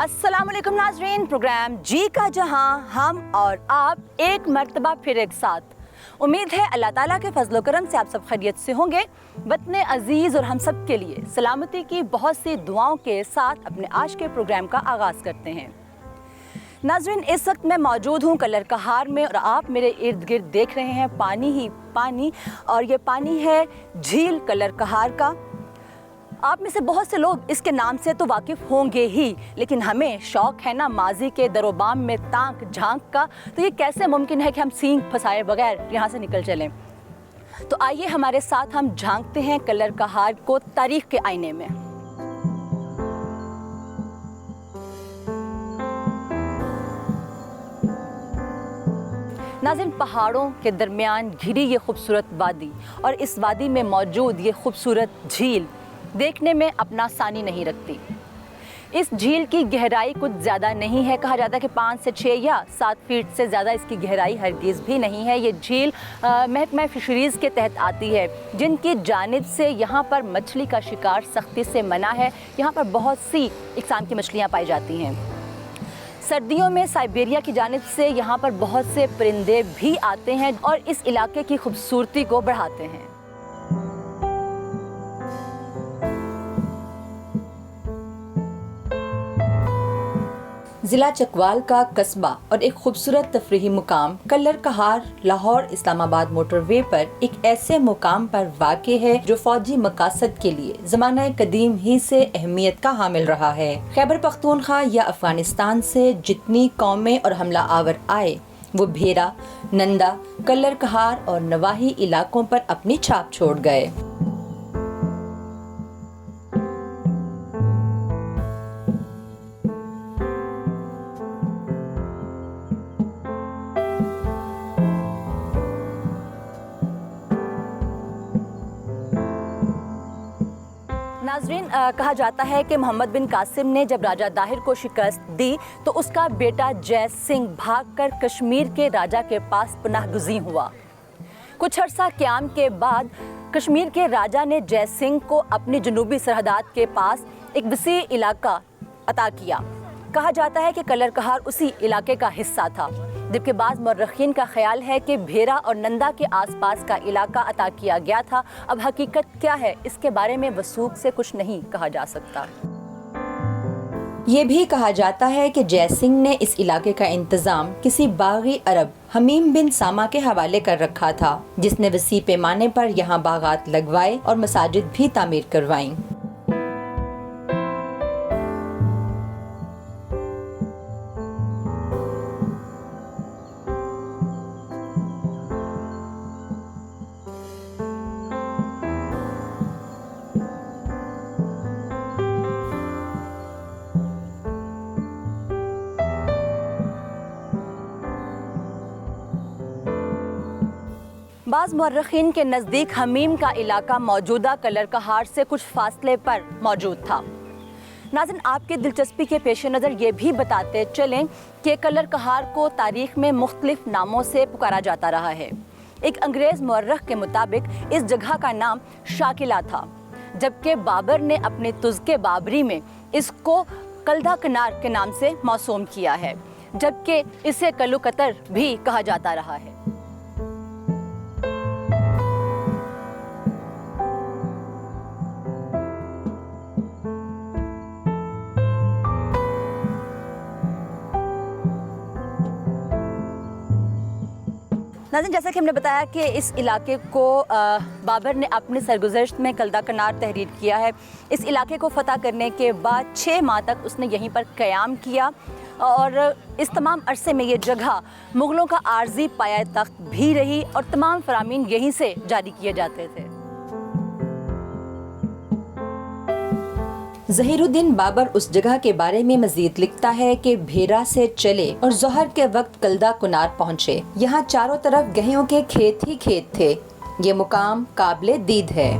अस्सलामुअलैकुम नाज़रीन, प्रोग्राम जी का जहां हम और आप एक मर्तबा फिर एक साथ। उम्मीद है अल्लाह ताला के फजल करम से आप सब खैरियत से होंगे। वतन अजीज़ और हम सब के लिए सलामती की बहुत सी दुआओं के साथ अपने आज के प्रोग्राम का आगाज़ करते हैं। नाज़रीन, इस वक्त मैं मौजूद हूँ कलर कहार में और आप मेरे इर्द गिर्द देख रहे हैं पानी ही पानी, और ये पानी है झील कलर कहार का। आप में से बहुत से लोग इसके नाम से तो वाकिफ़ होंगे ही, लेकिन हमें शौक़ है ना माजी के दरोबाम में ताक झांक का, तो ये कैसे मुमकिन है कि हम सींग फंसाए बगैर यहाँ से निकल चलें। तो आइए हमारे साथ हम झांकते हैं कलर कहार को तारीख़ के आईने में। नाज़रीन, पहाड़ों के दरमियान घिरी ये खूबसूरत वादी और इस वादी में मौजूद ये खूबसूरत झील देखने में अपना सानी नहीं रखती। इस झील की गहराई कुछ ज़्यादा नहीं है, कहा जाता है कि 5 से 6 या 7 फीट से ज़्यादा इसकी गहराई हरगिज़ भी नहीं है। ये झील महकमा फ़िशरीज़ के तहत आती है, जिनकी जानिब से यहाँ पर मछली का शिकार सख्ती से मना है। यहाँ पर बहुत सी इक़साम की मछलियाँ पाई जाती हैं। सर्दियों में साइबेरिया की जानिब से यहाँ पर बहुत से परिंदे भी आते हैं और इस इलाके की खूबसूरती को बढ़ाते हैं। ज़िला चकवाल का कस्बा और एक खूबसूरत तफरीही मुकाम कलर कहार लाहौर इस्लामाबाद मोटरवे पर एक ऐसे मुकाम पर वाक़े है जो फौजी मकासद के लिए ज़माना कदीम ही से अहमियत का हामिल रहा है। खैबर पख्तूनख्वा या अफगानिस्तान से जितनी कौमें और हमला आवर आए, वो भेरा, नंदा, कलर कहार और नवाही इलाकों पर अपनी छाप छोड़ गए। नाज़रीन, कहा जाता है कि मोहम्मद बिन कासिम ने जब राजा दाहिर को शिकस्त दी तो उसका बेटा जय सिंह भागकर कश्मीर के राजा के पास पनाहगुज़ी हुआ। कुछ अर्सा क़याम के बाद कश्मीर के राजा ने जय सिंह को अपनी जनूबी सरहदात के पास एक वसी इलाका अता किया। कहा जाता है कि कलर कहार उसी इलाके का हिस्सा था, जबकि बाज़ मौर्रखीन का ख्याल है कि भेरा और नंदा के आसपास का इलाका अता किया गया था। अब हकीकत क्या है, इसके बारे में वसूख से कुछ नहीं कहा जा सकता। ये भी कहा जाता है कि जय सिंह ने इस इलाके का इंतज़ाम किसी बागी अरब हमीम बिन सामा के हवाले कर रखा था, जिसने वसी पैमाने पर यहाँ बागात लगवाए और मसाजिद भी तामीर करवाईं। बाज़ मौर्रखीन के नज़दीक हमीम का इलाका मौजूदा कलर कहार से कुछ फासले पर मौजूद था। नाज़रीन, आपकी दिलचस्पी के पेश नज़र ये भी बताते चलें कि कलर कहार को तारीख़ में मुख्तलिफ नामों से पुकारा जाता रहा है। एक अंग्रेज़ मौर्रख के मुताबिक इस जगह का नाम शाकिला था, जबकि बाबर ने अपने तुज़्के बाबरी में इसको कलदा कनार के नाम से मौसूम किया है, जबकि इसे कलुकतर भी कहा जाता रहा है। नाज़रीन, जैसा कि हमने बताया कि इस इलाके को बाबर ने अपने सरगुज़श्त में कलदा कनार तहरीर किया है। इस इलाके को फ़तह करने के बाद 6 माह तक उसने यहीं पर क़याम किया और इस तमाम अरसे में ये जगह मुग़लों का आर्ज़ी पाया तख्त भी रही और तमाम फ़रामीन यहीं से जारी किए जाते थे। ज़हीरुद्दीन बाबर उस जगह के बारे में मज़ीद लिखता है कि भेरा से चले और ज़ोहर के वक्त कलदा कुनार पहुँचे। यहाँ चारों तरफ गेहूं के खेत ही खेत थे। ये मुकाम काबिले दीद है।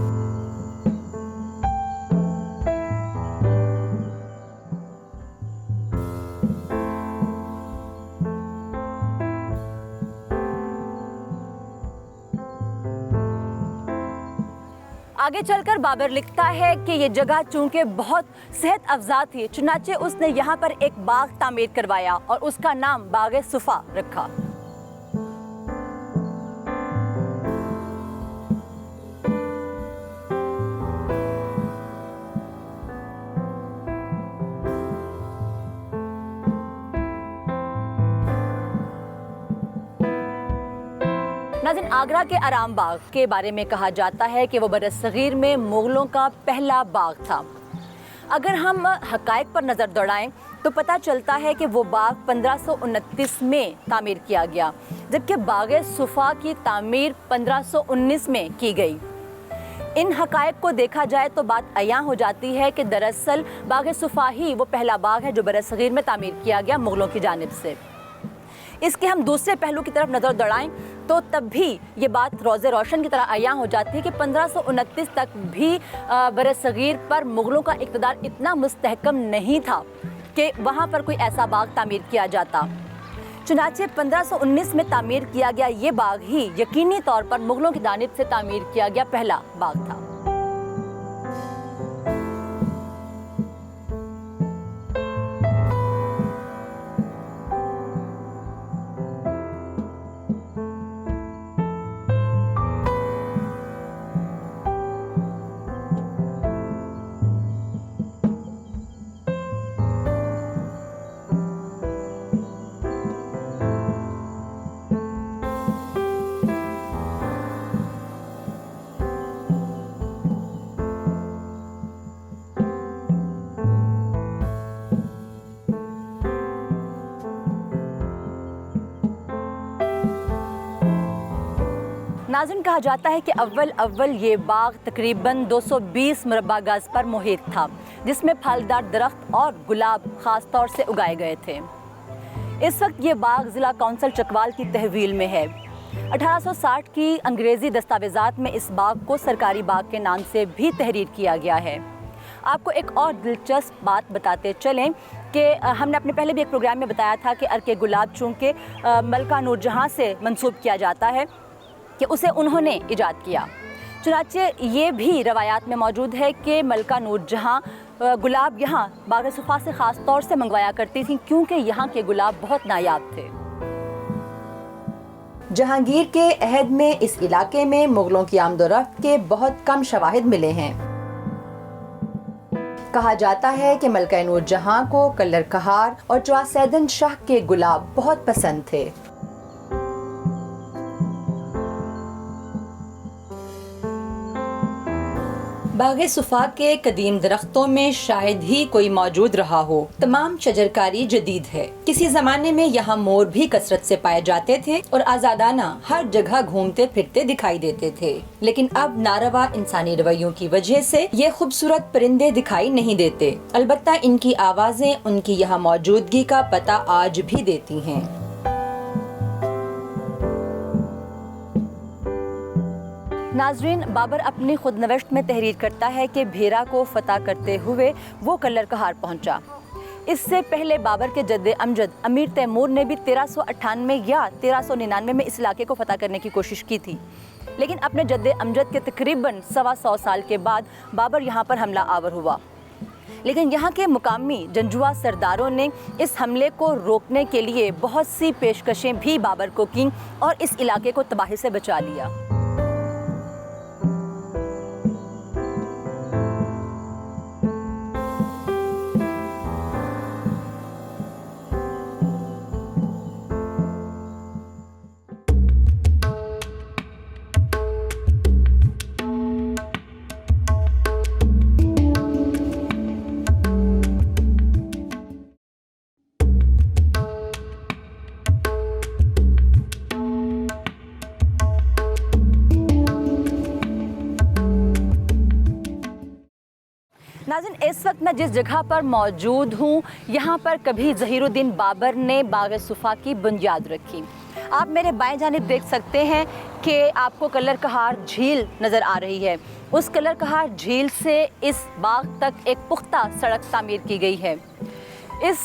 आगे चलकर बाबर लिखता है कि ये जगह चूंकि बहुत सेहत अफजा थी, चुनाचे उसने यहाँ पर एक बाग तामीर करवाया और उसका नाम बाग सुफा रखा। नाज़रीन, आगरा के आराम बाग के बारे में कहा जाता है कि वो बरसगीर में मुग़लों का पहला बाग था। अगर हम हक़ाइक़ पर नज़र दौड़ाएं तो पता चलता है कि वो बाग 1529 में तामीर किया गया, जबकि बाग सुफ़ा की तामीर 1519 में की गई। इन हक़ाइक़ को देखा जाए तो बात अयां हो जाती है कि दरअसल बाग सुफ़ा ही वो पहला बाग है जो बरसगीर में तामीर किया गया मुग़लों की जानिब से। इसके हम दूसरे पहलू की तरफ नज़र दौड़ाएं तो तब भी ये बात रोज़े रोशन की तरह अयां हो जाती है कि 1529 तक भी बरसगीर पर मुग़लों का इक़्तिदार इतना मुस्तहकम नहीं था कि वहाँ पर कोई ऐसा बाग तामीर किया जाता। चुनाचे 1519 में तामीर किया गया ये बाग ही यकीनी तौर पर मुग़लों की जानिब से तामीर किया गया पहला बाग था। नाज़रीन, कहा जाता है कि अव्वल ये बाग तकरीबन 220 मुरब्बा गज पर मुहित था, जिसमें फलदार दरख्त और गुलाब ख़ास तौर से उगाए गए थे। इस वक्त ये बाग ज़िला कौंसल चकवाल की तहवील में है। 1860 की अंग्रेज़ी दस्तावेज़ात में इस बाग को सरकारी बाग के नाम से भी तहरीर किया गया है। आपको एक और दिलचस्प बात बताते चलें कि हमने अपने पहले भी एक प्रोग्राम में बताया था कि अर्के गुलाब चूँकि मलका नूरजहाँ से मंसूब किया जाता है कि उसे उन्होंने इजाद किया। चुनाचे ये भी रवायात में मौजूद है कि मलका नूरजहाँ गुलाब यहाँ बाग सुफ़ा से ख़ास तौर से मंगवाया करती थी क्योंकि यहाँ के गुलाब बहुत नायाब थे। जहांगीर के अहद में इस इलाके में मुग़लों की आमदोरफ्त के बहुत कम शवाहिद मिले हैं। कहा जाता है कि मलका नूरजहाँ को कल्लर कहार और चौसैदन शाह के गुलाब बहुत पसंद थे। बाग सुफ़ा के कदीम दरख्तों में शायद ही कोई मौजूद रहा हो। तमाम शजरकारी जदीद है। किसी ज़माने में यहाँ मोर भी कसरत से पाए जाते थे और आज़ादाना हर जगह घूमते फिरते दिखाई देते थे, लेकिन अब नारवा इंसानी रवैयों की वजह से ये खूबसूरत परिंदे दिखाई नहीं देते। अलबत्ता इनकी आवाज़ें उनकी यहाँ मौजूदगी का पता आज भी देती हैं। नाजरीन, बाबर अपनी खुद नवश्त में तहरीर करता है कि भेरा को फतह करते हुए वो कल्लर कहार पहुंचा। इससे पहले बाबर के जद्दे अमजद अमीर तैमूर ने भी 1398 या 1399 में इस इलाके को फतह करने की कोशिश की थी, लेकिन अपने जद्दे अमजद के तकरीबन 125 साल के बाद बाबर यहाँ पर हमला आवर हुआ। लेकिन यहाँ के मुकामी जंजुआ सरदारों ने इस हमले को रोकने के लिए बहुत सी पेशकशें भी बाबर को की और इस इलाके को तबाही से बचा लिया। नाज़रीन, इस वक्त मैं जिस जगह पर मौजूद हूँ यहाँ पर कभी ज़हीरुद्दीन बाबर ने बाग सुफ़ा की बुनियाद रखी। आप मेरे बाएं जानिब देख सकते हैं कि आपको कल्लर कहार झील नज़र आ रही है। उस कल्लर कहार झील से इस बाग तक एक पुख्ता सड़क तामीर की गई है। इस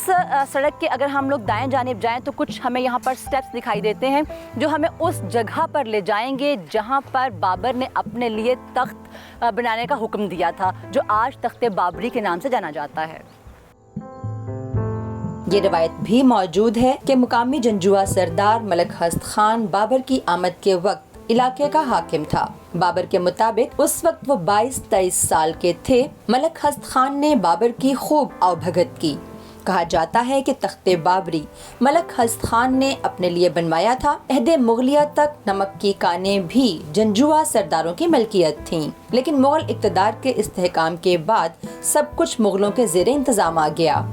सड़क के अगर हम लोग दाएं जानिब जाएं तो कुछ हमें यहाँ पर स्टेप्स दिखाई देते हैं जो हमें उस जगह पर ले जाएंगे जहाँ पर बाबर ने अपने लिए तख्त बनाने का हुक्म दिया था, जो आज तख्ते बाबरी के नाम से जाना जाता है। ये रवायत भी मौजूद है कि मुकामी जंजुआ सरदार मलक हस्त खान बाबर की आमद के वक्त इलाके का हाकिम था। बाबर के मुताबिक उस वक्त वो 22-23 साल के थे। मलक हस्त खान ने बाबर की खूब आवभगत की। कहा जाता है कि तख्ते बाबरी मलक हस्त खान ने अपने लिए बनवाया था। अहदे मुगलिया तक नमक की कानें भी जंजुआ सरदारों की मलकियत थीं, लेकिन मुगल इक़्तिदार के इस्तेहकाम के बाद सब कुछ मुगलों के ज़ेरे इंतज़ाम आ गया।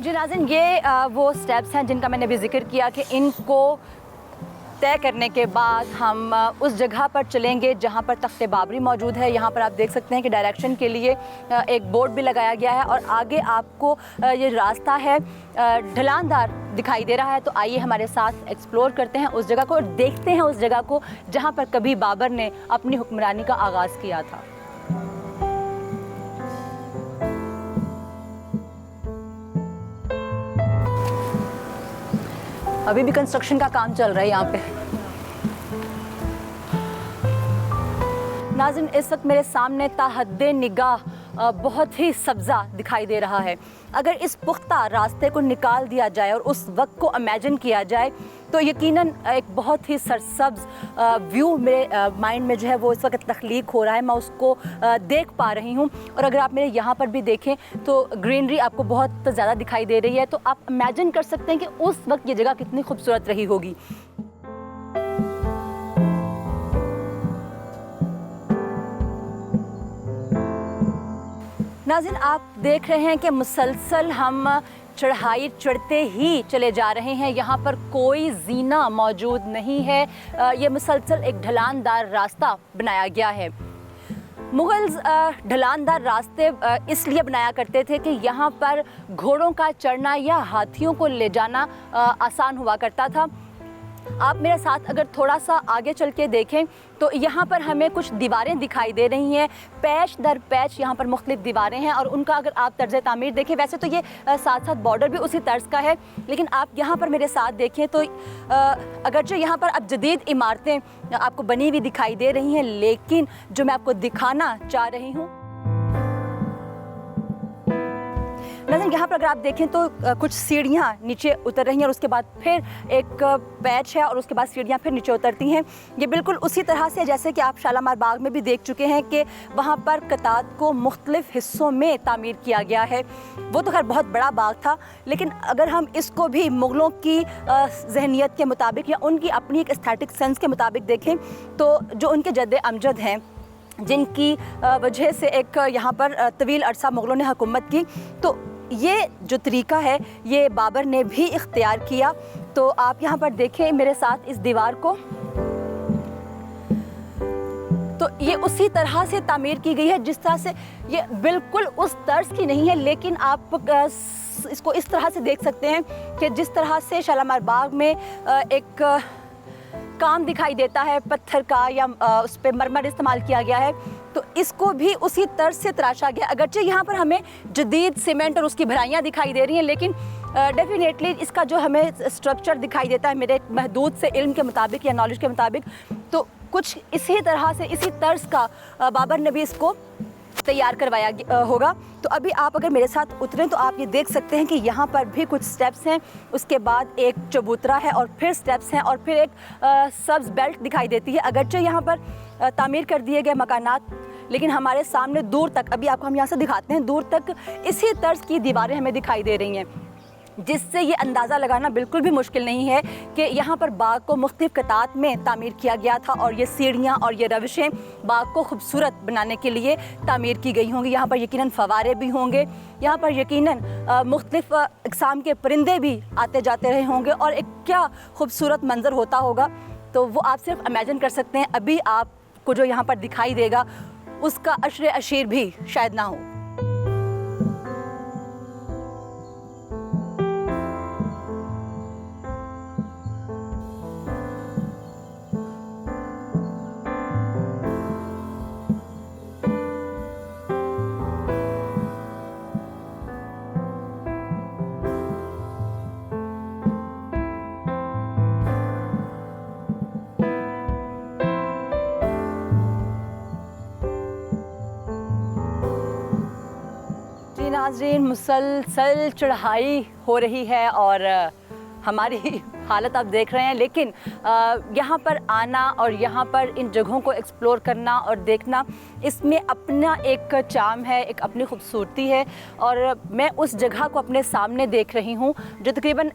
जी नाज़रीन, ये वो स्टेप्स हैं जिनका मैंने अभी जिक्र किया कि इनको तय करने के बाद हम उस जगह पर चलेंगे जहाँ पर तख्ते बाबरी मौजूद है। यहाँ पर आप देख सकते हैं कि डायरेक्शन के लिए एक बोर्ड भी लगाया गया है और आगे आपको ये रास्ता है ढलानदार दिखाई दे रहा है। तो आइए हमारे साथ एक्सप्लोर करते हैं उस जगह को और देखते हैं उस जगह को जहाँ पर कभी बाबर ने अपनी हुक्मरानी का आगाज़ किया था। अभी भी कंस्ट्रक्शन का काम चल रहा है यहाँ पे। नाज़रीन, इस वक्त मेरे सामने ताहद्दे निगाह बहुत ही सब्ज़ा दिखाई दे रहा है। अगर इस पुख्ता रास्ते को निकाल दिया जाए और उस वक्त को इमेजिन किया जाए तो यकीनन एक बहुत ही सरसब्ज़ व्यू मेरे माइंड में जो है वो इस वक्त तख्लीक हो रहा है। मैं उसको देख पा रही हूँ और अगर आप मेरे यहाँ पर भी देखें तो ग्रीनरी आपको बहुत ज़्यादा दिखाई दे रही है। तो आप इमेजिन कर सकते हैं कि उस वक्त ये जगह कितनी खूबसूरत रही होगी। नाज़रीन, आप देख रहे हैं कि मुसलसल हम चढ़ाई चढ़ते ही चले जा रहे हैं। यहाँ पर कोई जीना मौजूद नहीं है। ये मुसलसल एक ढलानदार रास्ता बनाया गया है। मुग़ल्स ढलानदार रास्ते इसलिए बनाया करते थे कि यहाँ पर घोड़ों का चढ़ना या हाथियों को ले जाना आसान हुआ करता था। आप मेरे साथ अगर थोड़ा सा आगे चल के देखें तो यहाँ पर हमें कुछ दीवारें दिखाई दे रही हैं। पैच दर पैच यहाँ पर मुख्तलिफ दीवारें हैं और उनका अगर आप तर्ज़ तामीर देखें, वैसे तो ये साथ साथ बॉर्डर भी उसी तर्ज का है, लेकिन आप यहाँ पर मेरे साथ देखें तो अगरचे यहाँ पर अब जदीद इमारतें आपको बनी हुई दिखाई दे रही हैं, लेकिन जो मैं आपको दिखाना चाह रही हूँ नाज़रीन, यहाँ पर अगर आप देखें तो कुछ सीढ़ियाँ नीचे उतर रही हैं और उसके बाद फिर एक पैच है और उसके बाद सीढ़ियाँ फिर नीचे उतरती हैं। ये बिल्कुल उसी तरह से जैसे कि आप शालामार बाग में भी देख चुके हैं कि वहाँ पर कतात को मुख्तलिफ हिस्सों में तामीर किया गया है। वो तो खैर बहुत बड़ा बाग था, लेकिन अगर हम इसको भी मुग़लों की जहनीत के मुताबिक या उनकी अपनी एक एस्थेटिक सेंस के मुताबिक देखें तो जो उनके जद्द अमजद हैं, जिनकी वजह से एक यहाँ पर तवील अरसा मुग़लों ने हुकूमत की, तो ये जो तरीका है ये बाबर ने भी इख्तियार किया। तो आप यहाँ पर देखें मेरे साथ इस दीवार को, तो ये उसी तरह से तामीर की गई है जिस तरह से, ये बिल्कुल उस तर्ज की नहीं है, लेकिन आप इसको इस तरह से देख सकते हैं कि जिस तरह से शालामार बाग में एक काम दिखाई देता है पत्थर का या उस पर मरमर इस्तेमाल किया गया है, तो इसको भी उसी तर्ज से तराशा गया। अगरचे यहाँ पर हमें जदीद सीमेंट और उसकी भराइयाँ दिखाई दे रही हैं, लेकिन डेफिनेटली इसका जो हमें स्ट्रक्चर दिखाई देता है मेरे महदूद से इल्म के मुताबिक या नॉलेज के मुताबिक, तो कुछ इसी तरह से इसी तर्ज का बाबर ने भी इसको तैयार करवाया होगा। तो अभी आप अगर मेरे साथ उतरें तो आप ये देख सकते हैं कि यहाँ पर भी कुछ स्टेप्स हैं, उसके बाद एक चबूतरा है और फिर स्टेप्स हैं और फिर एक सब्ज़ बेल्ट दिखाई देती है। अगरचे यहाँ पर तामीर कर दिए गए मकानात, लेकिन हमारे सामने दूर तक, अभी आपको हम यहाँ से दिखाते हैं, दूर तक इसी तर्ज की दीवारें हमें दिखाई दे रही हैं, जिससे ये अंदाज़ा लगाना बिल्कुल भी मुश्किल नहीं है कि यहाँ पर बाग को मुख्तलिफ कतात में तामीर किया गया था और ये सीढ़ियाँ और ये रविशें बाग को खूबसूरत बनाने के लिए तामीर की गई होंगी। यहाँ पर यकीनन फवारे भी होंगे, यहाँ पर यकीनन मुख्तलिफ अक़साम के परिंदे भी आते जाते रहे होंगे और एक क्या खूबसूरत मंज़र होता होगा, तो वो आप सिर्फ इमेजिन कर सकते हैं। अभी आप आपको जो यहाँ पर दिखाई देगा उसका अशरे अशीर भी शायद ना हो। नाज़रीन, मुसलसल चढ़ाई हो रही है और हमारी हालत आप देख रहे हैं, लेकिन यहाँ पर आना और यहाँ पर इन जगहों को एक्सप्लोर करना और देखना, इसमें अपना एक चार्म है, एक अपनी खूबसूरती है। और मैं उस जगह को अपने सामने देख रही हूँ जो तकरीबन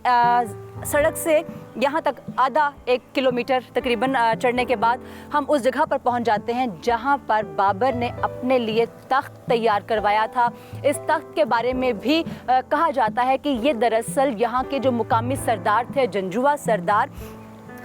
सड़क से यहाँ तक आधा 1 किलोमीटर तकरीबन चढ़ने के बाद हम उस जगह पर पहुँच जाते हैं जहाँ पर बाबर ने अपने लिए तख्त तैयार करवाया था। इस तख्त के बारे में भी कहा जाता है कि ये दरअसल यहाँ के जो मुकामी सरदार थे, जंजुआ सरदार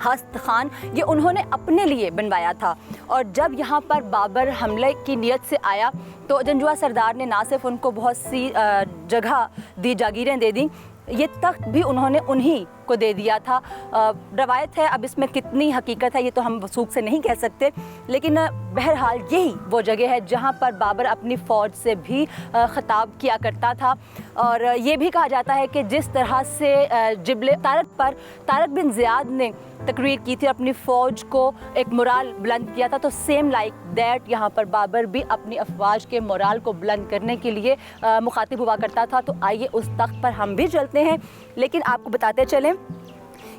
हस्त खान, ये उन्होंने अपने लिए बनवाया था। और जब यहाँ पर बाबर हमले की नीयत से आया तो जंजुआ सरदार ने ना सिर्फ उनको बहुत सी जगह दी, जागीरें दे दी, ये तख्त भी उन्होंने उन्हीं को दे दिया था। रवायत है, अब इसमें कितनी हकीकत है ये तो हम वसूख से नहीं कह सकते, लेकिन बहरहाल यही वो जगह है जहाँ पर बाबर अपनी फ़ौज से भी ख़िताब किया करता था। और ये भी कहा जाता है कि जिस तरह से जिबले तारक पर तारक बिन ज़ियाद ने तकरीर की थी, अपनी फ़ौज को एक मोराल बुलंद किया था, तो सेम लाइक दैट यहाँ पर बाबर भी अपनी अफवाज के मोराल को बुलंद करने के लिए मुखातिब हुआ करता था। तो आइए उस तख्त पर हम भी चलते हैं, लेकिन आपको बताते चलें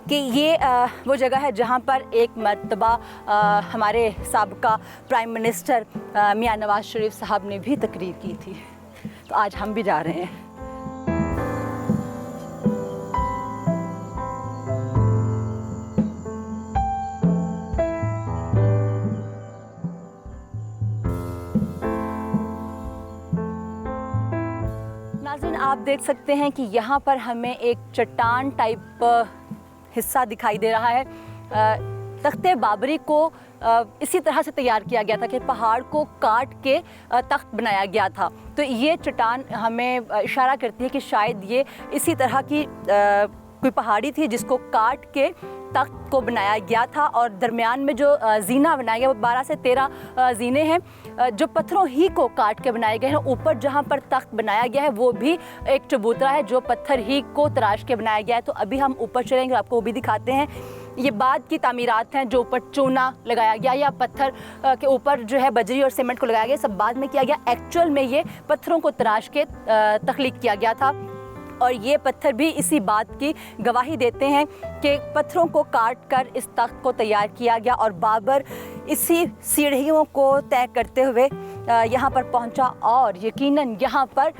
कि ये वो जगह है जहाँ पर एक मर्तबा हमारे साबका प्राइम मिनिस्टर मियां नवाज शरीफ साहब ने भी तकरीर की थी। तो आज हम भी जा रहे हैं। नाज़रीन, आप देख सकते हैं कि यहाँ पर हमें एक चट्टान टाइप हिस्सा दिखाई दे रहा है। तख्ते बाबरी को इसी तरह से तैयार किया गया था कि पहाड़ को काट के तख्त बनाया गया था। तो ये चट्टान हमें इशारा करती है कि शायद ये इसी तरह की कोई पहाड़ी थी जिसको काट के तख्त को बनाया गया था। और दरमियान में जो जीना बनाया गया वो 12 से 13 जीने हैं जो पत्थरों ही को काट के बनाए गए हैं। ऊपर जहाँ पर तख्त बनाया गया है वो भी एक चबूतरा है जो पत्थर ही को तराश के बनाया गया है। तो अभी हम ऊपर चलेंगे, आपको वो भी दिखाते हैं। ये बाद की तामीरात हैं जो ऊपर चूना लगाया गया या पत्थर के ऊपर जो है बजरी और सीमेंट को लगाया गया, सब बाद में किया गया। एक्चुअल में ये पत्थरों को तराश के तख्लीक किया गया था। और ये पत्थर भी इसी बात की गवाही देते हैं कि पत्थरों को काट कर इस तख्त को तैयार किया गया। और बाबर इसी सीढ़ियों को तय करते हुए यहाँ पर पहुँचा और यकीनन यहाँ पर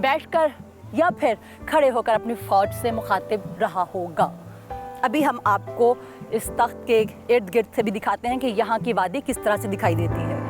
बैठकर या फिर खड़े होकर अपनी फ़ौज से मुखातिब रहा होगा। अभी हम आपको इस तख्त के इर्द गिर्द से भी दिखाते हैं कि यहाँ की वादी किस तरह से दिखाई देती है।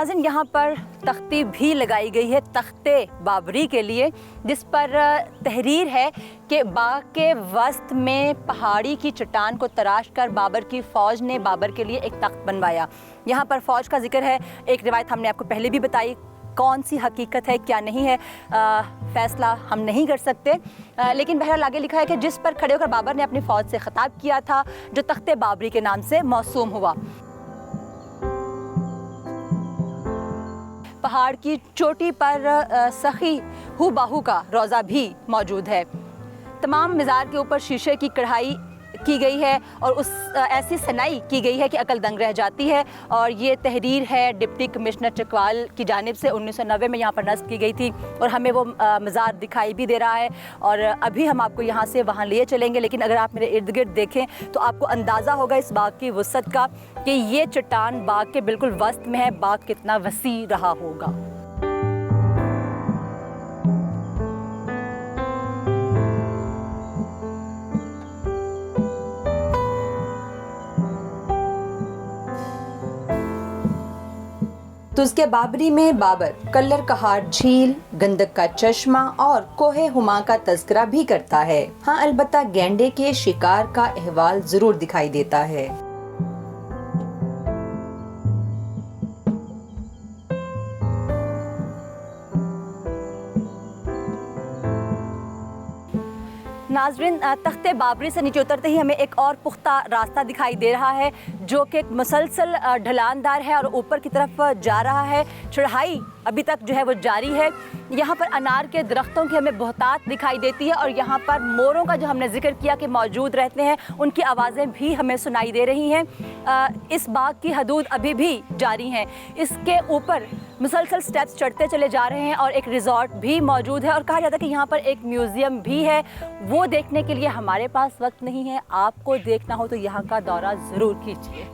नाज़रीन, यहाँ पर तख्ती भी लगाई गई है तख्ते बाबरी के लिए, जिस पर तहरीर है कि बाग के वस्त में पहाड़ी की चट्टान को तराश कर बाबर की फ़ौज ने बाबर के लिए एक तख्त बनवाया। यहाँ पर फ़ौज का जिक्र है। एक रिवायत हमने आपको पहले भी बताई, कौन सी हकीकत है क्या नहीं है फ़ैसला हम नहीं कर सकते, लेकिन बहरहाल आगे लिखा है कि जिस पर खड़े होकर बाबर ने अपनी फ़ौज से ख़िताब किया था, जो तख्ते बाबरी के नाम से मौसूम हुआ। पहाड़ की चोटी पर सखी हूबाहू का रोज़ा भी मौजूद है। तमाम मज़ार के ऊपर शीशे की कढ़ाई की गई है और उस ऐसी सनाई की गई है कि अकल दंग रह जाती है। और ये तहरीर है डिप्टी कमिश्नर चकवाल की जानिब से 1990 में यहाँ पर नस्ब की गई थी और हमें वो मज़ार दिखाई भी दे रहा है। और अभी हम आपको यहाँ से वहाँ लिए चलेंगे, लेकिन अगर आप मेरे इर्द गिर्द देखें तो आपको अंदाज़ा होगा इस बाग की वसअत का कि ये चट्टान बाग के बिल्कुल वस्त में है। बाग कितना वसी रहा होगा। तुज़के बाबरी में बाबर कल्लर कहार झील, गंदक का चश्मा और कोहे हुमा का तज़किरा भी करता है। हाँ, अलबत्ता गैंडे के शिकार का अहवाल जरूर दिखाई देता है। नाज़रीन, तख्ते बाबरी से नीचे उतरते ही हमें एक और पुख्ता रास्ता दिखाई दे रहा है, जो कि मुसलसल ढलानदार है और ऊपर की तरफ जा रहा है। चढ़ाई अभी तक जो है वो जारी है। यहाँ पर अनार के दरख्तों की हमें बहुतात दिखाई देती है और यहाँ पर मोरों का जो हमने जिक्र किया कि मौजूद रहते हैं, उनकी आवाज़ें भी हमें सुनाई दे रही हैं। इस बाग की हदूद अभी भी जारी हैं। इसके ऊपर मुसलसल स्टेप्स चढ़ते चले जा रहे हैं और एक रिज़ॉर्ट भी मौजूद है और कहा जाता है कि यहाँ पर एक म्यूज़ियम भी है। वो देखने के लिए हमारे पास वक्त नहीं है, आपको देखना हो तो यहाँ का दौरा ज़रूर कीजिए।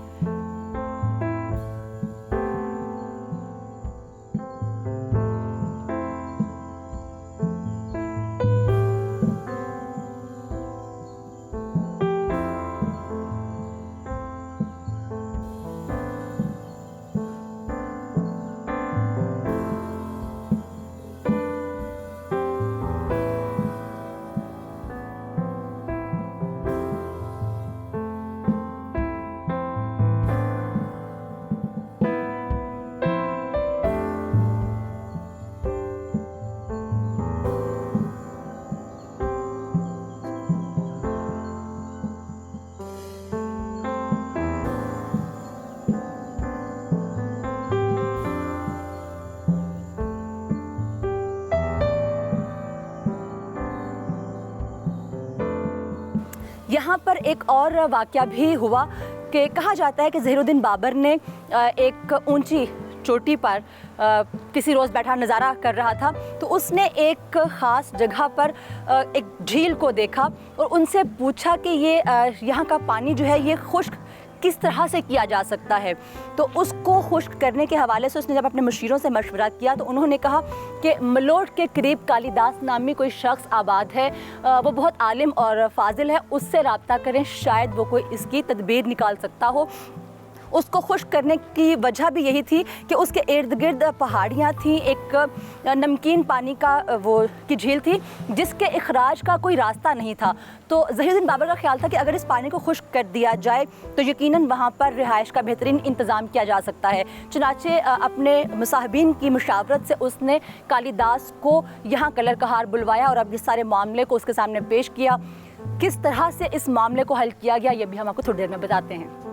यहाँ पर एक और वाक़या भी हुआ कि कहा जाता है कि ज़हीरुद्दीन बाबर ने एक ऊंची चोटी पर किसी रोज़ बैठा नज़ारा कर रहा था, तो उसने एक ख़ास जगह पर एक झील को देखा और उनसे पूछा कि ये यहाँ का पानी जो है ये खुश्क किस तरह से किया जा सकता है। तो उसको खुश्क करने के हवाले से उसने जब अपने मुशीरों से मशवरा किया तो उन्होंने कहा कि मलोट के करीब कालिदास नामी कोई शख्स आबाद है, वो बहुत आलिम और फाजिल है, उससे रब्ता करें, शायद वो कोई इसकी तदबीर निकाल सकता हो। उसको खुश्क करने की वजह भी यही थी कि उसके इर्द गिर्द पहाड़ियाँ थीं, एक नमकीन पानी का वो की झील थी जिसके इखराज का कोई रास्ता नहीं था। तो ज़हीरुद्दीन बाबर का ख्याल था कि अगर इस पानी को खुश्क कर दिया जाए तो यकीनन वहाँ पर रिहाइश का बेहतरीन इंतज़ाम किया जा सकता है। चुनाचे अपने मुसाहिबीन की मुशावरत से उसने कालिदास को यहाँ कलर कहार बुलवाया और अब इस सारे मामले को उसके सामने पेश किया। किस तरह से इस मामले को हल किया गया ये भी हम आपको थोड़ी देर में बताते हैं।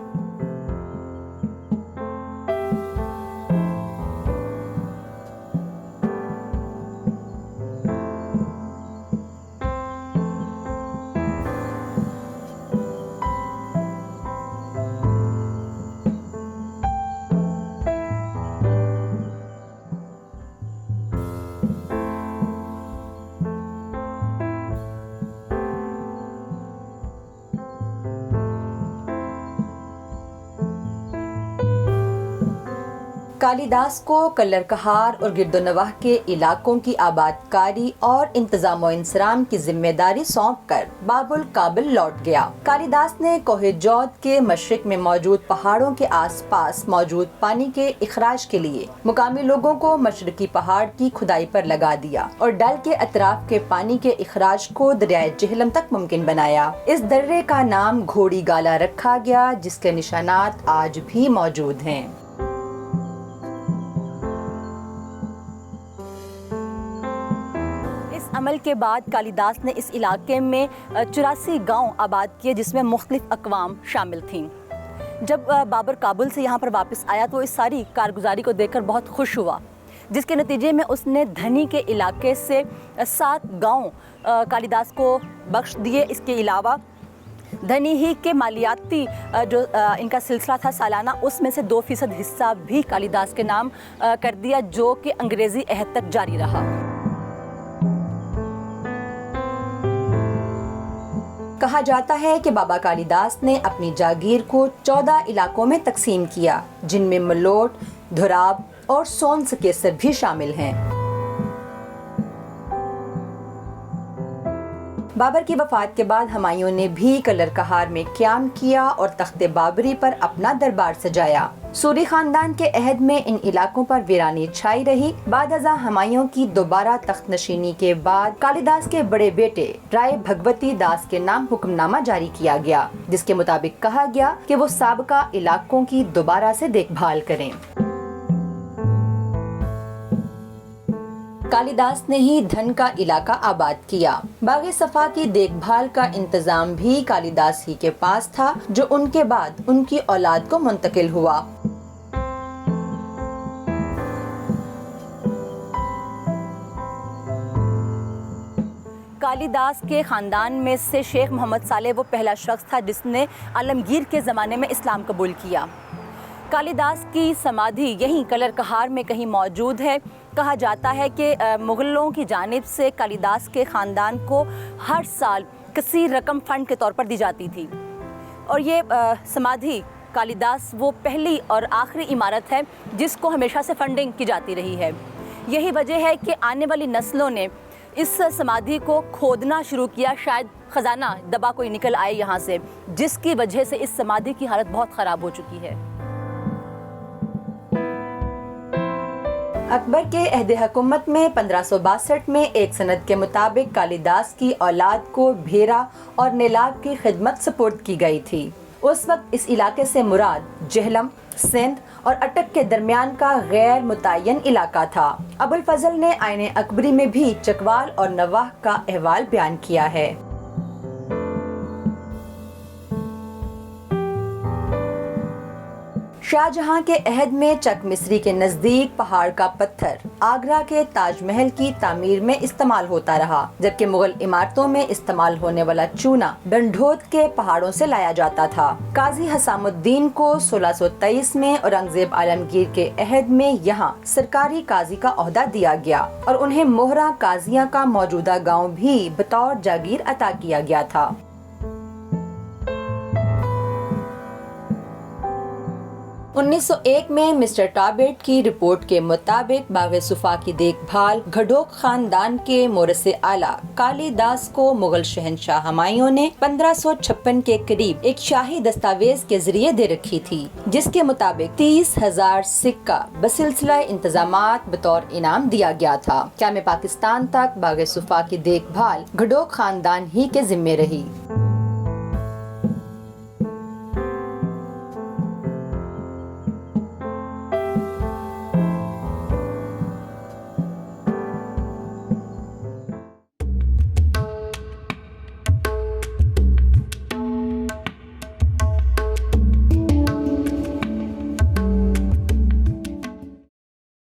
कालिदास को कल्लरकहार और गिरदोनवाह के इलाकों की आबादकारी और इंतजाम इंसराम की जिम्मेदारी सौंपकर बाबुल काबिल लौट गया। कालिदास ने कोहे-जौद के मशरिक में मौजूद पहाड़ों के आसपास मौजूद पानी के इखराज के लिए मुकामी लोगों को मशरकी पहाड़ की खुदाई पर लगा दिया और डल के अतराफ के पानी के इखराज को दरियाए जेहलम तक मुमकिन बनाया। इस दर्रे का नाम घोड़ी गाला रखा गया, जिसके निशानात आज भी मौजूद हैं। अमल के बाद कालिदास ने इस इलाके में 84 गांव आबाद किए, जिसमें मुख्तलिफ अक़वाम शामिल थीं। जब बाबर काबुल से यहाँ पर वापस आया तो इस सारी कारगुजारी को देखकर बहुत खुश हुआ, जिसके नतीजे में उसने धनी के इलाके से 7 गांव कालिदास को बख्श दिए। इसके अलावा धनी ही के मालियाती जो इनका सिलसिला था सालाना, उसमें से 2% हिस्सा भी कालिदास के नाम कर दिया, जो कि अंग्रेज़ी अहद तक जारी रहा। कहा जाता है कि बाबा कालिदास ने अपनी जागीर को 14 इलाकों में तकसीम किया, जिनमें मलोट, धुराब और सोन सकेसर भी शामिल हैं। बाबर की वफात के बाद हुमायूं ने भी कल्लरकहार में क़याम किया और तख्ते बाबरी पर अपना दरबार सजाया। सूरी खानदान के अहद में इन इलाकों पर वीरानी छाई रही। बादअज़ा हुमायूं की दोबारा तख्त नशीनी के बाद कालिदास के बड़े बेटे राय भगवती दास के नाम हुक्मनामा जारी किया गया, जिसके मुताबिक कहा गया कि वो साबका इलाकों की दोबारा से देखभाल करें। कालिदास ने ही धन का इलाका आबाद किया। बागे सफा की देखभाल का इंतजाम भी कालिदास ही के पास था, जो उनके बाद उनकी औलाद को मुंतकिल हुआ। कालिदास के ख़ानदान में से शेख मोहम्मद सालेह वो पहला शख्स था जिसने आलमगीर के ज़माने में इस्लाम कबूल किया। कालिदास की समाधि यहीं कल्लरकहार में कहीं मौजूद है। कहा जाता है कि मुग़लों की जानिब से कालिदास के ख़ानदान को हर साल कसीर रकम फ़ंड के तौर पर दी जाती थी, और ये समाधि कालिदास वो पहली और आखिरी इमारत है जिसको हमेशा से फंडिंग की जाती रही है। यही वजह है कि आने वाली नस्लों ने इस समाधि को खोदना शुरू किया, शायद ख़जाना दबा कोई निकल आए यहाँ से, जिसकी वजह से इस समाधि की हालत बहुत ख़राब हो चुकी है। अकबर के अहद हुकूमत में 1562 में एक सनद के मुताबिक कालिदास की औलाद को भेरा और नेलाब की खिदमत सुपुर्द की गई थी। उस वक्त इस इलाके से मुराद जेहलम, सिंध और अटक के दरमियान का गैर मुतय्यन इलाका था। अबुल फजल ने आईने अकबरी में भी चकवाल और नवाह का अहवाल बयान किया है। शाहजहां के अहद में चक मिस्री के नजदीक पहाड़ का पत्थर आगरा के ताजमहल की तामीर में इस्तेमाल होता रहा, जबकि मुगल इमारतों में इस्तेमाल होने वाला चूना डंढोत के पहाड़ों से लाया जाता था। काजी हसामुद्दीन को 1623 में औरंगजेब आलमगीर के अहद में यहाँ सरकारी काजी का ओहदा दिया गया और उन्हें मोहरा काजिया का मौजूदा गाँव भी बतौर जागीर अता किया गया था। 1901 में मिस्टर टॉबेट की रिपोर्ट के मुताबिक बाग़े सुफा की देखभाल घडोक खानदान के मोरसे आला कालिदास को मुगल शहनशाह हुमायूं ने 1556 के करीब एक शाही दस्तावेज के जरिए दे रखी थी, जिसके मुताबिक 30,000 सिक्का बसिलसिला इंतजामात बतौर इनाम दिया गया था। क़याम पाकिस्तान तक बाग़े सुफा की देखभाल घडोक खानदान ही के जिम्मे रही।